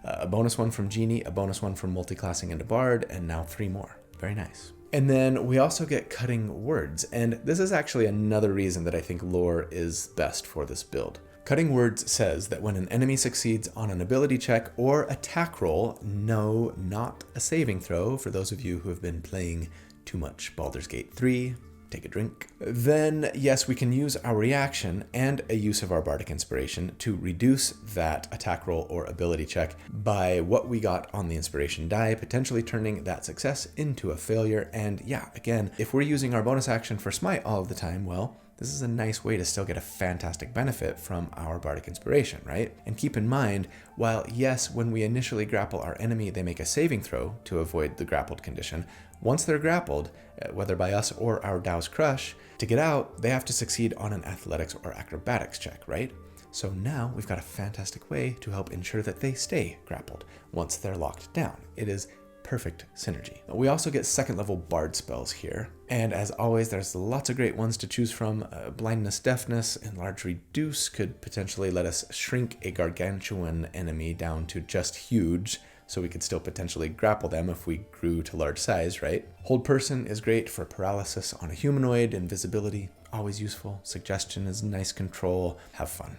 A bonus one from Genie, a bonus one from multiclassing into Bard, and now 3 more. Very nice. And then we also get cutting words, and this is actually another reason that I think lore is best for this build. Cutting words says that when an enemy succeeds on an ability check or attack roll, no, not a saving throw, for those of you who have been playing too much Baldur's Gate 3, take a drink. Then, yes, we can use our reaction and a use of our Bardic Inspiration to reduce that attack roll or ability check by what we got on the Inspiration die, potentially turning that success into a failure. And yeah, again, if we're using our bonus action for Smite all of the time, well, this is a nice way to still get a fantastic benefit from our Bardic Inspiration, right? And keep in mind, while yes, when we initially grapple our enemy, they make a saving throw to avoid the grappled condition, once they're grappled, whether by us or our Dow's Crush, to get out, they have to succeed on an athletics or acrobatics check, right? So now we've got a fantastic way to help ensure that they stay grappled once they're locked down. It is perfect synergy. We also get 2nd level bard spells here, and as always there's lots of great ones to choose from. Blindness, Deafness, and Large Reduce could potentially let us shrink a gargantuan enemy down to just huge, so we could still potentially grapple them if we grew to large size, right? Hold Person is great for paralysis on a humanoid, invisibility, always useful. Suggestion is nice control, have fun.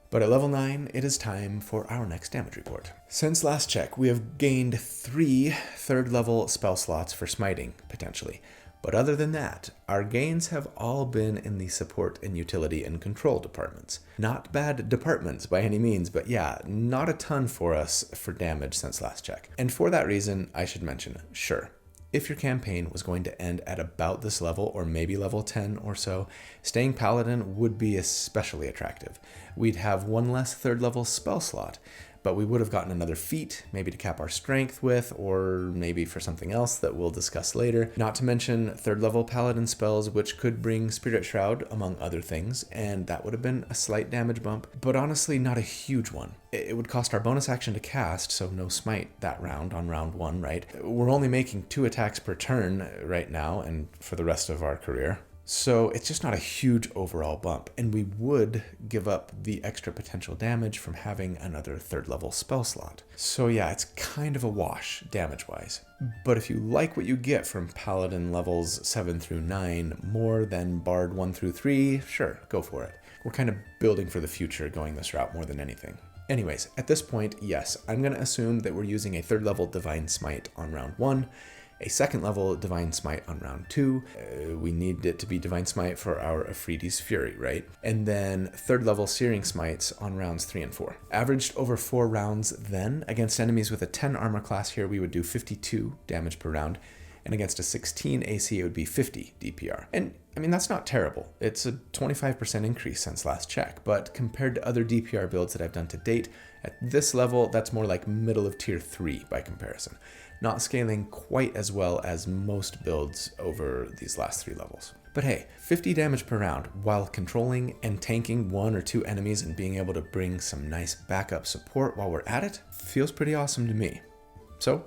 But at level 9, it is time for our next damage report. Since last check, we have gained 3 3rd level spell slots for smiting, potentially. But other than that, our gains have all been in the support and utility and control departments. Not bad departments by any means, but yeah, not a ton for us for damage since last check. And for that reason, I should mention, sure, if your campaign was going to end at about this level, or maybe level 10 or so, staying Paladin would be especially attractive. We'd have 1 less 3rd level spell slot, but we would have gotten another feat, maybe to cap our strength with, or maybe for something else that we'll discuss later. Not to mention 3rd level Paladin spells, which could bring Spirit Shroud, among other things, and that would have been a slight damage bump, but honestly not a huge one. It would cost our bonus action to cast, so no smite that round on round 1, right? We're only making 2 attacks per turn right now, and for the rest of our career. So it's just not a huge overall bump, and we would give up the extra potential damage from having another 3rd level spell slot. So yeah, it's kind of a wash damage-wise. But if you like what you get from Paladin levels 7 through 9 more than Bard 1 through 3, sure, go for it. We're kind of building for the future going this route more than anything. Anyways, at this point, yes, I'm going to assume that we're using a 3rd level Divine Smite on round 1, a 2nd level Divine Smite on round 2. We need it to be Divine Smite for our Afridi's Fury, right? And then 3rd level Searing Smites on rounds 3 and 4. Averaged over 4 rounds then, against enemies with a 10 armor class here, we would do 52 damage per round. And against a 16 AC, it would be 50 DPR. And I mean, that's not terrible. It's a 25% increase since last check, but compared to other DPR builds that I've done to date, at this level, that's more like middle of tier 3 by comparison. Not scaling quite as well as most builds over these last 3 levels. But hey, 50 damage per round while controlling and tanking 1 or 2 enemies and being able to bring some nice backup support while we're at it feels pretty awesome to me. So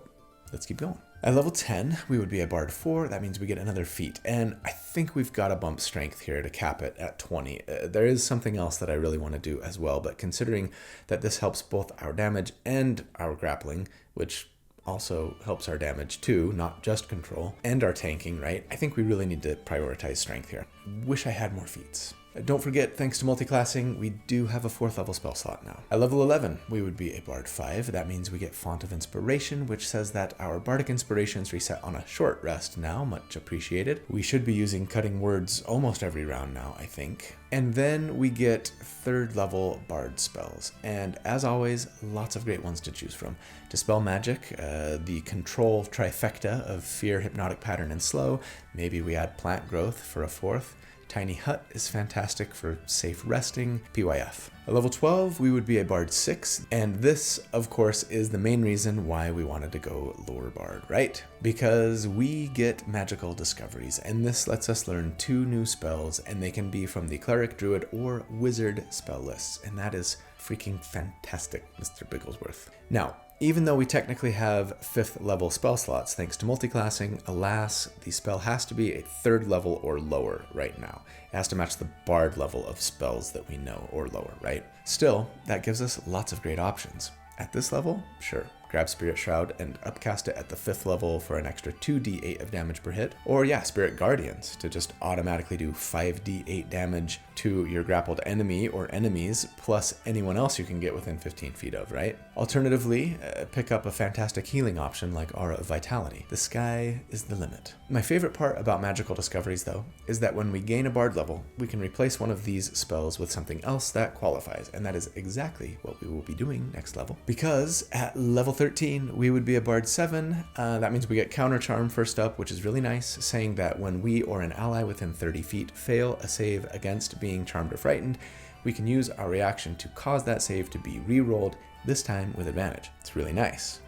let's keep going. At level 10, we would be a Bard 4. That means we get another feat. And I think we've got to bump strength here to cap it at 20. There is something else that I really want to do as well, but considering that this helps both our damage and our grappling, which also helps our damage too, not just control, and our tanking, right? I think we really need to prioritize strength here. Wish I had more feats. Don't forget, thanks to multiclassing, we do have a 4th level spell slot now. At level 11, we would be a Bard 5. That means we get Font of Inspiration, which says that our Bardic Inspirations reset on a short rest now, much appreciated. We should be using Cutting Words almost every round now, I think. And then we get 3rd level Bard spells. And as always, lots of great ones to choose from. Dispel Magic, the Control trifecta of Fear, Hypnotic Pattern, and Slow. Maybe we add Plant Growth for a 4th. Tiny Hut is fantastic for safe resting, PYF. At level 12, we would be a Bard 6, and this, of course, is the main reason why we wanted to go Lore Bard, right? Because we get magical discoveries, and this lets us learn 2 new spells, and they can be from the Cleric, Druid, or Wizard spell lists, and that is freaking fantastic, Mr. Bigglesworth. Now, Even though we technically have 5th level spell slots thanks to multiclassing, alas, the spell has to be a 3rd level or lower right now. It has to match the bard level of spells that we know, or lower, right? Still, that gives us lots of great options. At this level, sure, grab Spirit Shroud and upcast it at the 5th level for an extra 2d8 of damage per hit. Or yeah, Spirit Guardians to just automatically do 5d8 damage to your grappled enemy or enemies, plus anyone else you can get within 15 feet of, right? Alternatively, pick up a fantastic healing option like Aura of Vitality. The sky is the limit. My favorite part about magical discoveries, though, is that when we gain a bard level, we can replace one of these spells with something else that qualifies, and that is exactly what we will be doing next level. Because at level 13, we would be a Bard 7. That means we get Counter Charm first up, which is really nice, saying that when we or an ally within 30 feet fail a save against being charmed or frightened, we can use our reaction to cause that save to be re-rolled, this time with advantage. It's really nice.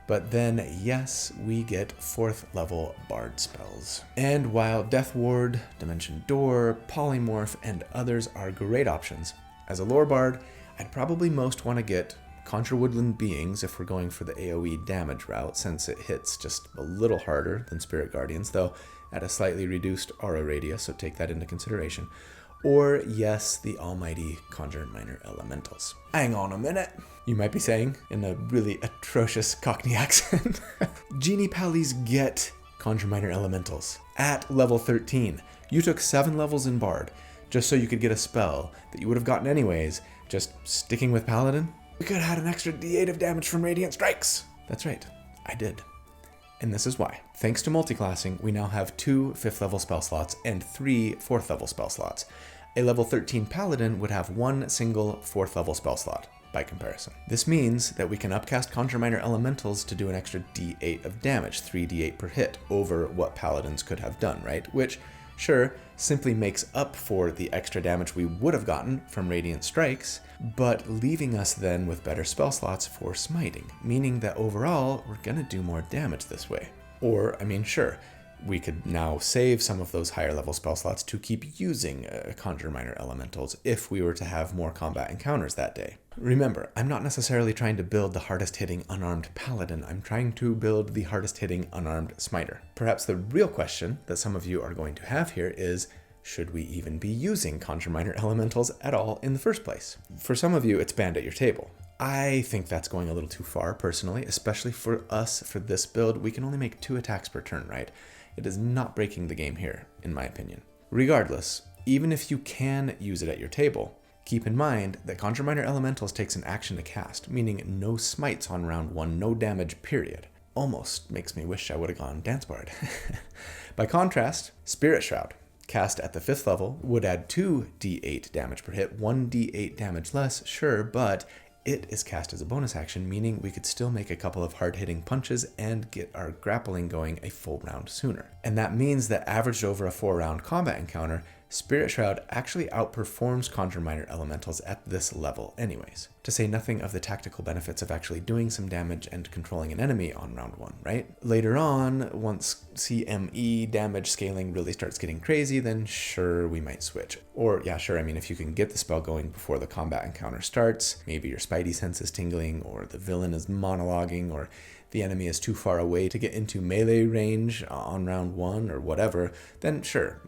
But then, yes, we get 4th level Bard spells. And while Death Ward, Dimension Door, Polymorph, and others are great options, as a lore Bard, I'd probably most want to get Conjure Woodland Beings if we're going for the AoE damage route, since it hits just a little harder than Spirit Guardians, though at a slightly reduced aura radius, so take that into consideration. Or yes, the almighty Conjure Minor Elementals. Hang on a minute, you might be saying in a really atrocious Cockney accent. Genie Pallies get Conjure Minor Elementals at level 13. You took 7 levels in Bard just so you could get a spell that you would have gotten anyways, just sticking with Paladin. We could have had an extra d8 of damage from Radiant Strikes. That's right, I did. And this is why. Thanks to multiclassing, we now have 2 5th level spell slots and 3 4th level spell slots. A level 13 Paladin would have 1 single 4th level spell slot, by comparison. This means that we can upcast Conjure Minor Elementals to do an extra d8 of damage, 3d8 per hit, over what Paladins could have done, right? Which, sure, simply makes up for the extra damage we would have gotten from Radiant Strikes, but leaving us then with better spell slots for smiting, meaning that overall, we're gonna do more damage this way. Or, I mean, sure, we could now save some of those higher level spell slots to keep using Conjure Minor Elementals if we were to have more combat encounters that day. Remember, I'm not necessarily trying to build the hardest hitting unarmed Paladin, I'm trying to build the hardest hitting unarmed Smiter. Perhaps the real question that some of you are going to have here is, should we even be using Conjure Minor Elementals at all in the first place? For some of you, it's banned at your table. I think that's going a little too far, personally, especially for us. For this build, we can only make 2 attacks per turn, right? It is not breaking the game here, in my opinion. Regardless, even if you can use it at your table, keep in mind that Conjure Minor Elementals takes an action to cast, meaning no smites on round 1, no damage, period. Almost makes me wish I would have gone Dance Bard. By contrast, Spirit Shroud, cast at the 5th level, would add 2d8 damage per hit, 1d8 damage less, sure, but it is cast as a bonus action, meaning we could still make a couple of hard-hitting punches and get our grappling going a full round sooner. And that means that averaged over a 4-round combat encounter, Spirit Shroud actually outperforms Conjure Minor Elementals at this level anyways, to say nothing of the tactical benefits of actually doing some damage and controlling an enemy on round 1, right? Later on, once CME damage scaling really starts getting crazy, then sure, we might switch. Or yeah, sure, I mean, if you can get the spell going before the combat encounter starts, maybe your spidey sense is tingling, or the villain is monologuing, or the enemy is too far away to get into melee range on round 1 or whatever, then sure,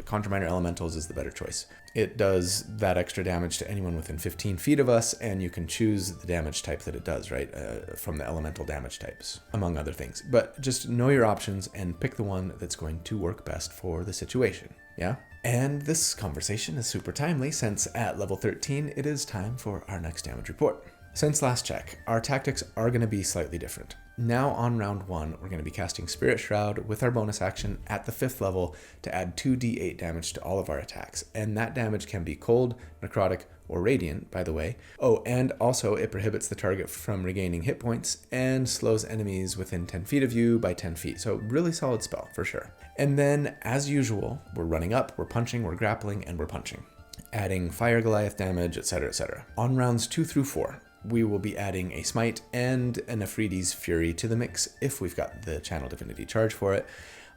Conjure Minor Elementals is the better choice. It does that extra damage to anyone within 15 feet of us, and you can choose the damage type that it does, right, from the elemental damage types, among other things. But just know your options and pick the one that's going to work best for the situation, yeah? And this conversation is super timely, since at level 13, it is time for our next damage report. Since last check, our tactics are going to be slightly different. Now on round 1, we're going to be casting Spirit Shroud with our bonus action at the 5th level to add 2d8 damage to all of our attacks, and that damage can be cold, necrotic, or radiant, by the way. Oh, and also it prohibits the target from regaining hit points and slows enemies within 10 feet of you by 10 feet, so really solid spell for sure. And then, as usual, we're running up, we're punching, we're grappling, and we're punching, adding Fire Goliath damage, etc., etc. On rounds 2 through 4, we will be adding a Smite and an Afridi's Fury to the mix if we've got the Channel Divinity charge for it.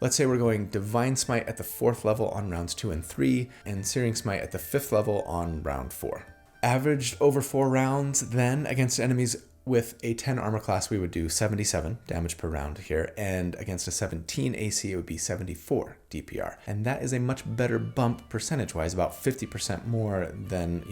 Let's say we're going Divine Smite at the 4th level on rounds 2 and 3, and Searing Smite at the 5th level on round 4. Averaged over 4 rounds then against enemies With a 10 armor class, we would do 77 damage per round here, and against a 17 AC, it would be 74 DPR. And that is a much better bump percentage-wise, about 50% more than,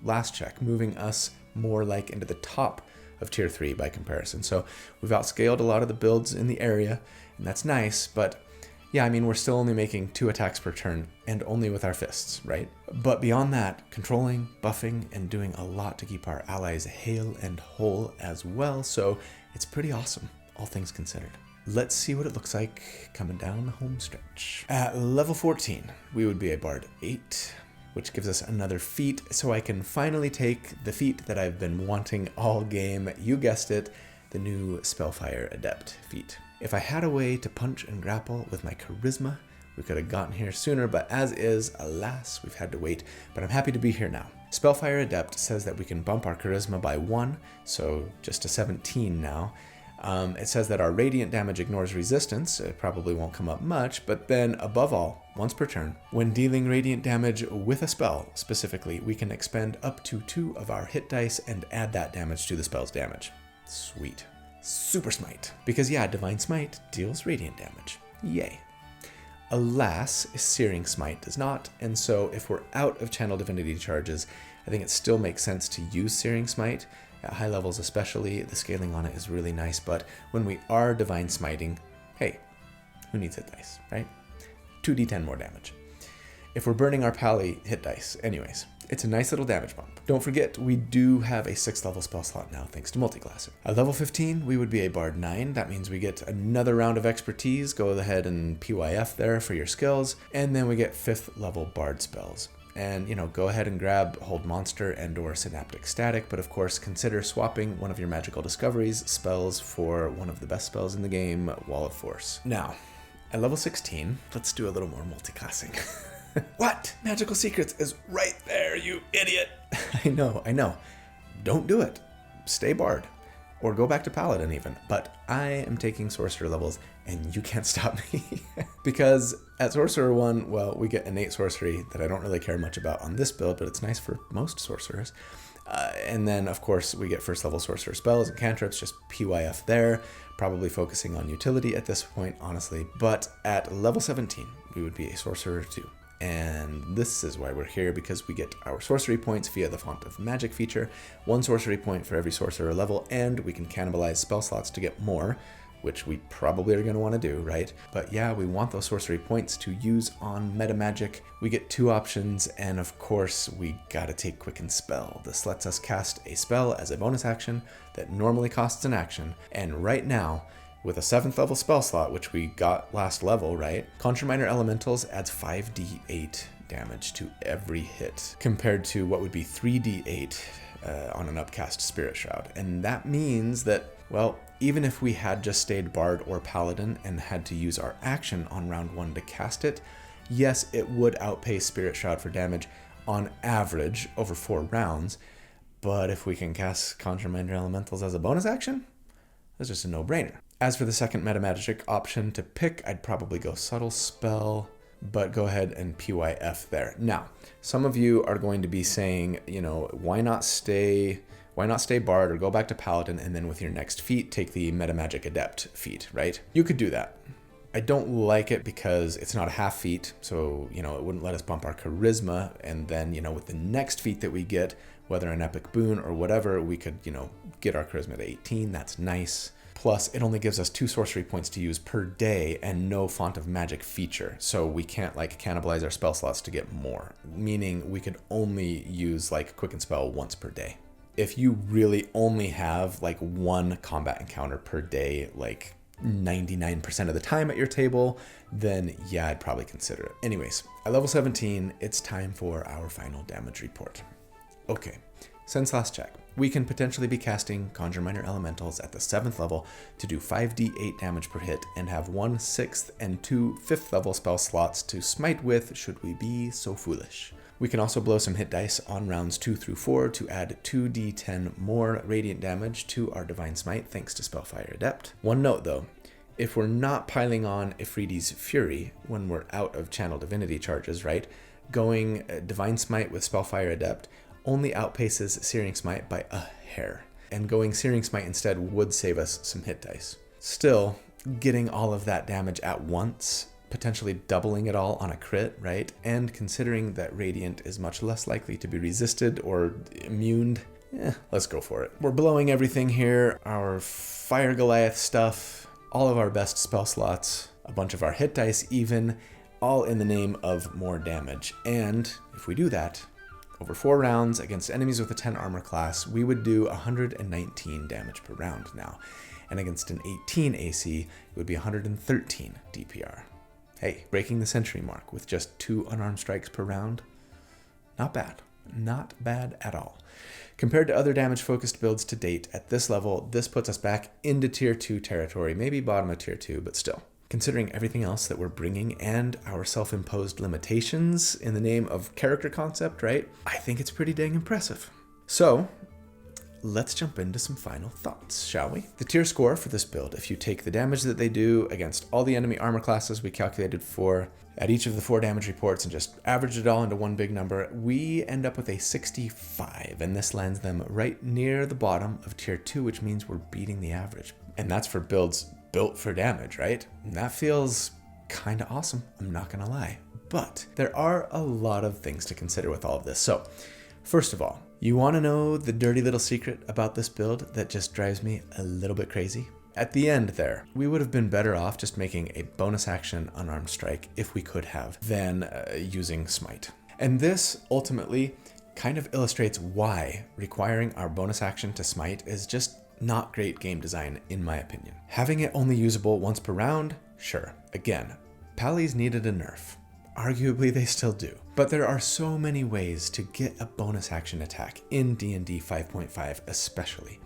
last check, moving us more like into the top of tier 3 by comparison. So we've outscaled a lot of the builds in the area, and that's nice, but yeah, I mean, we're still only making 2 attacks per turn, and only with our fists, right? But beyond that, controlling, buffing, and doing a lot to keep our allies hale and whole as well, so it's pretty awesome, all things considered. Let's see what it looks like coming down the home stretch. At level 14, we would be a Bard 8, which gives us another feat, so I can finally take the feat that I've been wanting all game. You guessed it, the new Spellfire Adept feat. If I had a way to punch and grapple with my charisma, we could have gotten here sooner, but as is, alas, we've had to wait, but I'm happy to be here now. Spellfire Adept says that we can bump our charisma by 1, so just to 17 now. It says that our radiant damage ignores resistance. It probably won't come up much, but then above all, once per turn, when dealing radiant damage with a spell specifically, we can expend up to 2 of our hit dice and add that damage to the spell's damage. Sweet. Super Smite. Because yeah, Divine Smite deals radiant damage. Yay. Alas, Searing Smite does not, and so if we're out of Channel Divinity charges, I think it still makes sense to use Searing Smite. At high levels especially, the scaling on it is really nice, but when we are Divine Smiting, hey, who needs hit dice, right? 2d10 more damage. If we're burning our pally, hit dice. Anyways, it's a nice little damage bump. Don't forget, we do have a 6th level spell slot now, thanks to Multiclasser. At level 15, we would be a Bard 9. That means we get another round of expertise. Go ahead and PYF there for your skills. And then we get 5th level Bard spells. And, go ahead and grab Hold Monster and or Synaptic Static, but of course consider swapping one of your Magical Discoveries spells for one of the best spells in the game, Wall of Force. Now, at level 16, let's do a little more multiclassing. What? Magical Secrets is right there, you idiot. I know. Don't do it. Stay Bard. Or go back to Paladin even. But I am taking Sorcerer levels, and you can't stop me. Because at Sorcerer 1, well, we get innate sorcery that I don't really care much about on this build, but it's nice for most sorcerers. And then, of course, we get 1st level Sorcerer spells and cantrips, just PYF there. Probably focusing on utility at this point, honestly. But at level 17, we would be a Sorcerer 2. And this is why we're here, because we get our sorcery points via the Font of Magic feature, 1 sorcery point for every sorcerer level, and we can cannibalize spell slots to get more, which we probably are going to want to do, right? But yeah, we want those sorcery points to use on meta magic. We get 2 options, and of course, we gotta take Quicken Spell. This lets us cast a spell as a bonus action that normally costs an action, and right now, with a 7th level spell slot, which we got last level, right? Conjure Minor Elementals adds 5d8 damage to every hit, compared to what would be 3d8 on an upcast Spirit Shroud. And that means that, well, even if we had just stayed Bard or Paladin and had to use our action on round 1 to cast it, yes, it would outpace Spirit Shroud for damage on average over 4 rounds, but if we can cast Conjure Minor Elementals as a bonus action, that's just a no-brainer. As for the second meta magic option to pick, I'd probably go Subtle Spell, but go ahead and PYF there. Now, some of you are going to be saying, why not stay Bard or go back to Paladin, and then with your next feat, take the Meta Magic Adept feat, right? You could do that. I don't like it because it's not a half feat, so, it wouldn't let us bump our charisma, and then, with the next feat that we get, whether an epic boon or whatever, we could, get our charisma to 18, that's nice. Plus, it only gives us 2 sorcery points to use per day and no Font of Magic feature, so we can't, cannibalize our spell slots to get more, meaning we could only use, Quicken Spell once per day. If you really only have, 1 combat encounter per day, 99% of the time at your table, then yeah, I'd probably consider it. Anyways, at level 17, it's time for our final damage report. Okay, since last check, we can potentially be casting Conjure Minor Elementals at the 7th level to do 5d8 damage per hit and have 1 6th and 2 5th level spell slots to smite with should we be so foolish. We can also blow some hit dice on rounds 2 through 4 to add 2d10 more radiant damage to our Divine Smite thanks to Spellfire Adept. One note though, if we're not piling on Ifriti's Fury when we're out of Channel Divinity charges, right, going Divine Smite with Spellfire Adept only outpaces Searing Smite by a hair. and going Searing Smite instead would save us some hit dice. Still, getting all of that damage at once, potentially doubling it all on a crit, right? And considering that Radiant is much less likely to be resisted or immuned, let's go for it. We're blowing everything here, our Fire Goliath stuff, all of our best spell slots, a bunch of our hit dice even, all in the name of more damage. And if we do that, over 4 rounds against enemies with a 10 armor class, we would do 119 damage per round now. And against an 18 AC, it would be 113 DPR. Hey, breaking the century mark with just 2 unarmed strikes per round, not bad. Not bad at all. Compared to other damage-focused builds to date, at this level, this puts us back into Tier 2 territory, maybe bottom of Tier 2, but still. Considering everything else that we're bringing and our self-imposed limitations in the name of character concept, right? I think it's pretty dang impressive. So, let's jump into some final thoughts, shall we? The tier score for this build, if you take the damage that they do against all the enemy armor classes we calculated for at each of the 4 damage reports and just averaged it all into one big number, we end up with a 65, and this lands them right near the bottom of tier 2, which means we're beating the average. And that's for builds built for damage, right? And that feels kind of awesome, I'm not gonna lie. But there are a lot of things to consider with all of this. So, first of all, you want to know the dirty little secret about this build that just drives me a little bit crazy? At the end there, we would have been better off just making a bonus action unarmed strike if we could have, than using Smite. And this ultimately kind of illustrates why requiring our bonus action to Smite is just not great game design, in my opinion. Having it only usable once per round, sure. Again, Pallies needed a nerf. Arguably, they still do. But there are so many ways to get a bonus action attack in D&D 5.5 especially.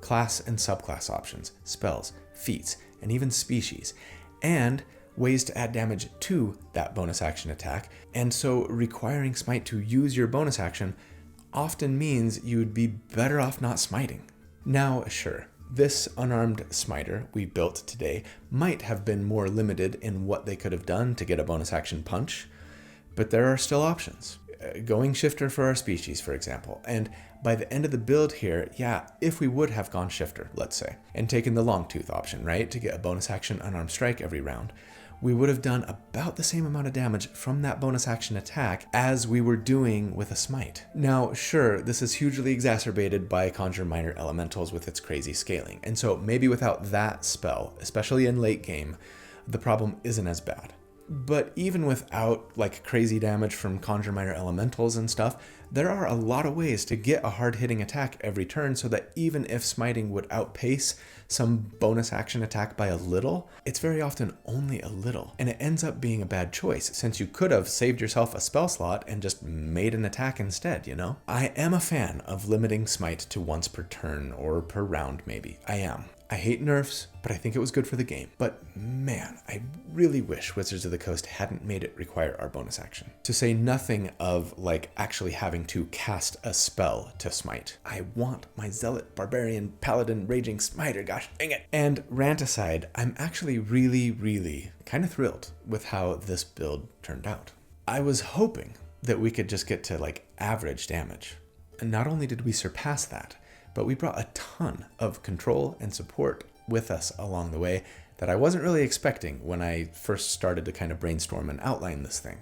Class and subclass options, spells, feats, and even species. And ways to add damage to that bonus action attack. And so requiring Smite to use your bonus action often means you'd be better off not smiting. Now, sure, this unarmed smiter we built today might have been more limited in what they could have done to get a bonus action punch, but there are still options. Going shifter for our species, for example, and by the end of the build here, yeah, if we would have gone shifter, let's say, and taken the long tooth option, right, to get a bonus action unarmed strike every round, we would have done about the same amount of damage from that bonus action attack as we were doing with a smite. Now, sure, this is hugely exacerbated by Conjure Minor Elementals with its crazy scaling, and so maybe without that spell, especially in late game, the problem isn't as bad. But even without like crazy damage from Conjure Minor Elementals and stuff, there are a lot of ways to get a hard-hitting attack every turn so that even if smiting would outpace some bonus action attack by a little, it's very often only a little, and it ends up being a bad choice since you could have saved yourself a spell slot and just made an attack instead, you know? I am a fan of limiting smite to once per turn or per round maybe. I am. I hate nerfs, but I think it was good for the game. But man, I really wish Wizards of the Coast hadn't made it require our bonus action. To say nothing of like actually having to cast a spell to smite. I want my Zealot, Barbarian, Paladin, Raging Smiter, gosh dang it. And rant aside, I'm actually really kind of thrilled with how this build turned out. I was hoping that we could just get to like average damage. And not only did we surpass that, but we brought a ton of control and support with us along the way that I wasn't really expecting when I first started to kind of brainstorm and outline this thing.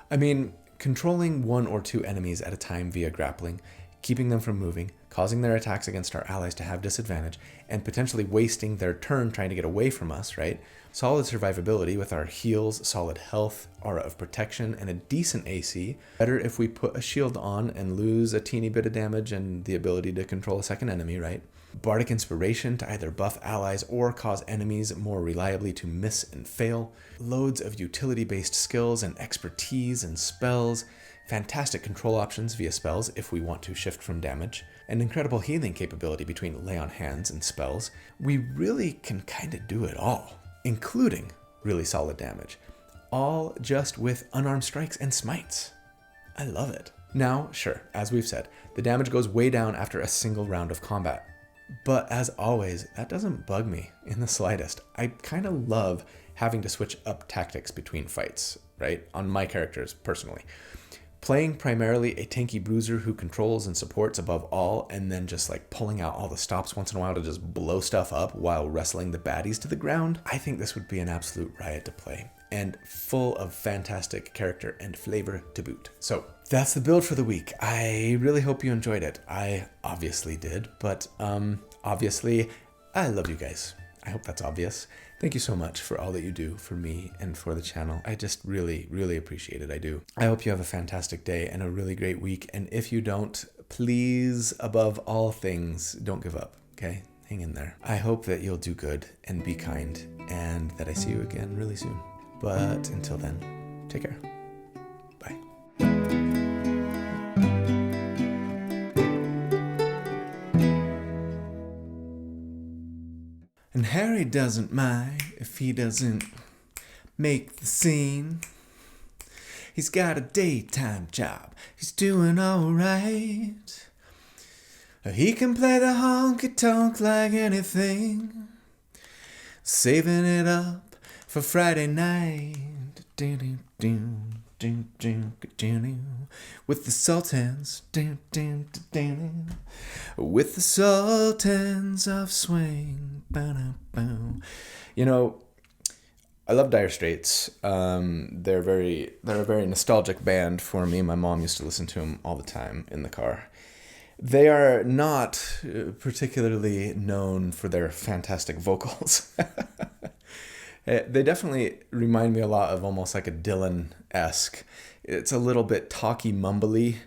I mean, controlling 1 or 2 enemies at a time via grappling, keeping them from moving, causing their attacks against our allies to have disadvantage, and potentially wasting their turn trying to get away from us, right? Solid survivability with our heals, solid health, aura of protection, and a decent AC. Better if we put a shield on and lose a teeny bit of damage and the ability to control a second enemy, right? Bardic Inspiration to either buff allies or cause enemies more reliably to miss and fail. Loads of utility-based skills and expertise and spells. Fantastic control options via spells if we want to shift from damage. An incredible healing capability between lay on hands and spells. We really can kind of do it all, including really solid damage. All just with unarmed strikes and smites. I love it. Now, sure, as we've said, the damage goes way down after a single round of combat. But as always, that doesn't bug me in the slightest. I kind of love having to switch up tactics between fights, right? On my characters, personally. Playing primarily a tanky bruiser who controls and supports above all, and then just like pulling out all the stops once in a while to just blow stuff up while wrestling the baddies to the ground, I think this would be an absolute riot to play, and full of fantastic character and flavor to boot. So that's the build for the week. I really hope you enjoyed it. I obviously did, but obviously I love you guys. I hope that's obvious. Thank you so much for all that you do for me and for the channel. I just really, really appreciate it. I do. I hope you have a fantastic day and a really great week. And if you don't, please, above all things, don't give up, okay? Hang in there. I hope that you'll do good and be kind and that I see you again really soon. But until then, take care. Bye. And Harry doesn't mind if he doesn't make the scene. He's got a daytime job. He's doing alright. He can play the honky-tonk like anything. Saving it up for Friday night. With the Sultans. With the Sultans of Swing. You know, I love Dire Straits. They're a very nostalgic band for me. My mom used to listen to them all the time in the car. They are not particularly known for their fantastic vocals. They definitely remind me a lot of almost like a Dylan-esque. It's a little bit talky, mumbly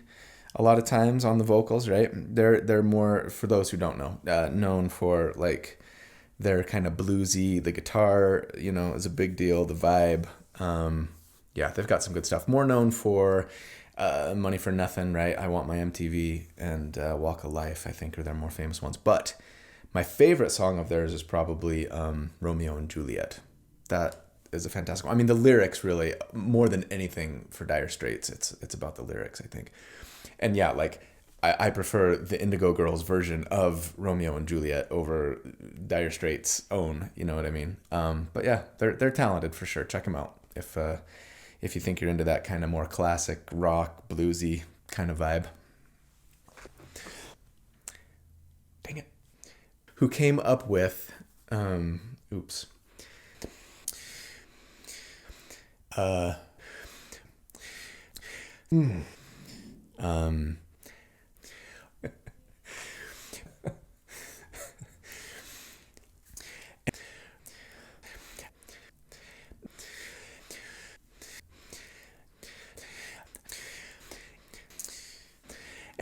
a lot of times on the vocals, right? They're more, for those who don't know, known for like their kind of bluesy. The guitar, you know, is a big deal. The vibe, yeah, they've got some good stuff. More known for Money for Nothing, right? I Want My MTV and Walk of Life, I think, are their more famous ones. But my favorite song of theirs is probably Romeo and Juliet. That is a fantastic one. I mean, the lyrics really, more than anything for Dire Straits, it's about the lyrics, I think. And yeah, like I prefer the Indigo Girls version of Romeo and Juliet over Dire Straits' own, you know what I mean? But yeah, they're talented for sure. Check them out if you think you're into that kind of more classic rock, bluesy kind of vibe. Dang it. Who came up with, oops. Oh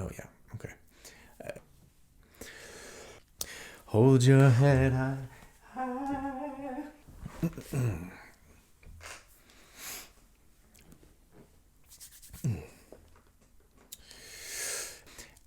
yeah, okay. Hold your head high.